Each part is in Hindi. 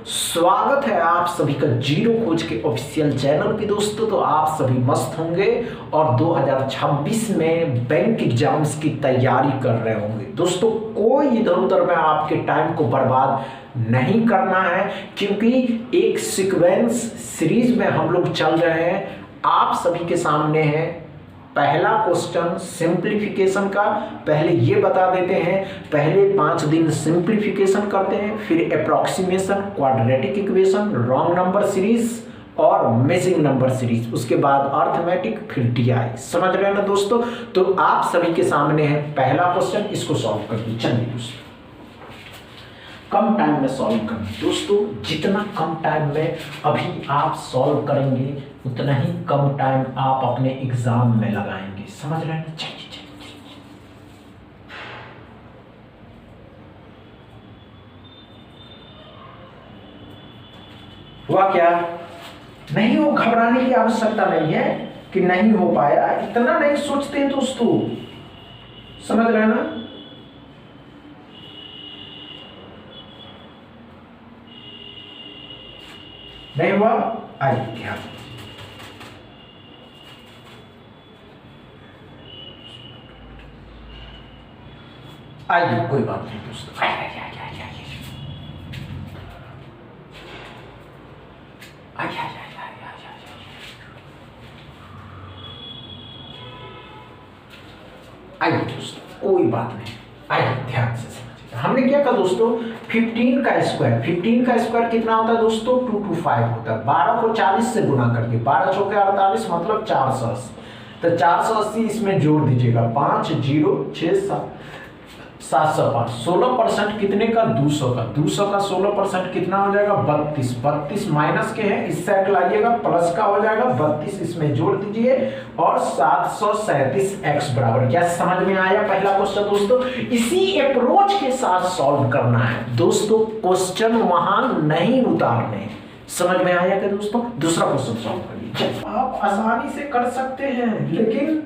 स्वागत है आप सभी का जीरो खोज के ऑफिशियल चैनल पे दोस्तों। तो आप सभी मस्त होंगे और 2026 में बैंक एग्जाम्स की तैयारी कर रहे होंगे दोस्तों। कोई इधर उधर में आपके टाइम को बर्बाद नहीं करना है, क्योंकि एक सीक्वेंस सीरीज में हम लोग चल रहे हैं। आप सभी के सामने है पहला क्वेश्चन सिंप्लीफिकेशन का। पहले ये बता देते हैं, पहले 5 दिन सिंप्लीफिकेशन करते हैं, फिर approximation, quadratic equation, wrong number series और मिसिंग नंबर सीरीज, उसके बाद अर्थमेटिक, फिर डीआई। समझ रहे हैं ना दोस्तों। तो आप सभी के सामने है पहला क्वेश्चन, इसको सॉल्व करिए। चलिए दोस्तों, कम टाइम में सॉल्व करना दोस्तों। जितना कम टाइम में अभी आप सॉल्व करेंगे उतना ही कम टाइम आप अपने एग्जाम में लगाएंगे। समझ रहे हैं? चलिए हुआ क्या? नहीं हो, घबराने की आवश्यकता नहीं है कि नहीं हो पाया, इतना नहीं सोचते दोस्तों। समझ रहे हैं ना? नहीं हुआ, आइए ध्यान। आइए, कोई बात नहीं दोस्तों। आइए आइए आइए आइए आइए आइए आइए आइए दोस्तों, कोई बात नहीं। आइए ध्यान से समझिए। हमने क्या कहा दोस्तों, 15 का स्क्वायर कितना होता है दोस्तों? 225 होता है। 12 को 40 से गुना करके 12 चौके 48 मतलब 480। तो 480 इसमें जोड़ दीजिएगा, 5 0 6 7 705। 16% कितने का? 200 का। 200 का 16% कितना हो जाएगा? 32। 32 माइनस के है, इस साइड लाइएगा, प्लस का हो जाएगा 32, इसमें जोड़ दीजिए और 737 x बराबर। क्या समझ में आया पहला क्वेश्चन दोस्तों? इसी अप्रोच के साथ सॉल्व करना है दोस्तों, क्वेश्चन वहां नहीं उतारने। समझ में आया क्या दोस्तों? दूसरा क्वेश्चन सॉल्व करिए। आप आसानी से कर सकते हैं, लेकिन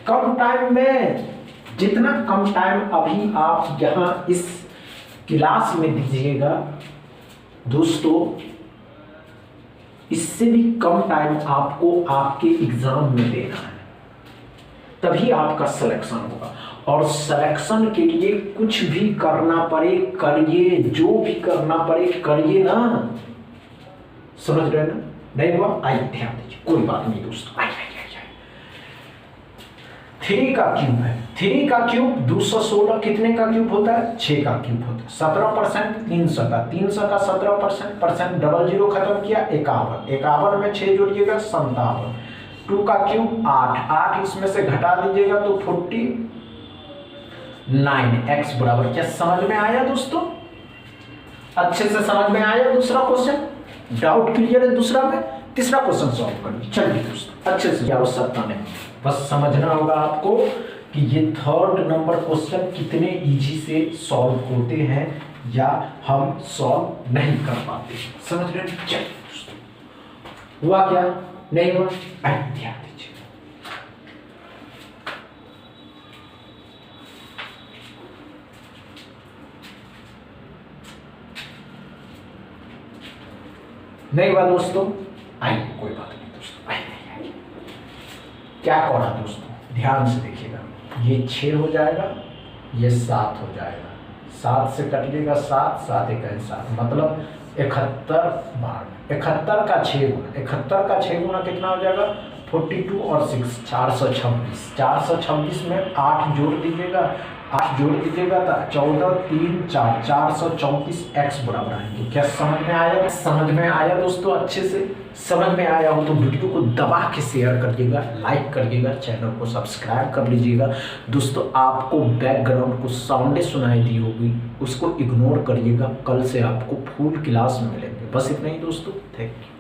कम टाइम में, जितना कम टाइम अभी आप यहाँ इस क्लास में दीजिएगा दोस्तों, इससे भी कम टाइम आपको आपके एग्जाम में देना है, तभी आपका सिलेक्शन होगा। और सिलेक्शन के लिए कुछ भी करना पड़े करिए, जो भी करना पड़े करिए ना। समझ रहे ना? नहीं हुआ, आइए ध्यान दीजिए। कोई बात नहीं दोस्तों। आइए 3 का क्यूब है। 3 का क्यूब 216 कितने का क्यूब होता है? 6 का क्यूब होता है। 17% 300 का, 300 का 17%, परसेंट डबल जीरो खत्म किया, 51। 51 में 6 जोड़िएगा, 57। 2 का क्यूब 8, 8 इसमें से घटा दीजिएगा तो 49 x बराबर। क्या समझ में आया दोस्तों? अच्छे से समझ में आया? दूसरा क्वेश्चन डाउट क्लियर है दूसरा में? तीसरा क्वेश्चन सॉल्व करिए। चलिए दोस्तों, अच्छे से आवश्यकता नहीं, बस समझना होगा आपको कि ये थर्ड नंबर क्वेश्चन कितने इजी से सॉल्व होते हैं या हम सॉल्व नहीं कर पाते। समझ रहे हैं? चलिए दोस्तों, हुआ क्या? नहीं हुआ, ध्यान दीजिए। नहीं हुआ दोस्तों, आइए कोई बात नहीं दोस्तों। आइए क्या करा दोस्तों, ध्यान से देखिएगा। ये 6 हो जाएगा, ये 7 हो जाएगा, 7 से कटिएगा 7, 7 1 7, मतलब 71 बार। 71 का 6 गुना, 71 का 6 गुना कितना हो जाएगा? 42 और 6 426। 426 में 8 जोड़ दीजिएगा, 8 जोड़ दीजिएगा तो 14 3 4 434 x बराबर आएंगे। क्या समझ में आया? समझ में आया दोस्तों? अच्छे से समझ में आया हो तो वीडियो को दबा के शेयर करिएगा, लाइक करिएगा, चैनल को सब्सक्राइब कर लीजिएगा दोस्तों। आपको बैकग्राउंड को साउंड सुनाई दी होगी, उसको इग्नोर करिएगा। कल से आपको फुल क्लास में मिलेंगे। बस इतना ही दोस्तों, थैंक यू।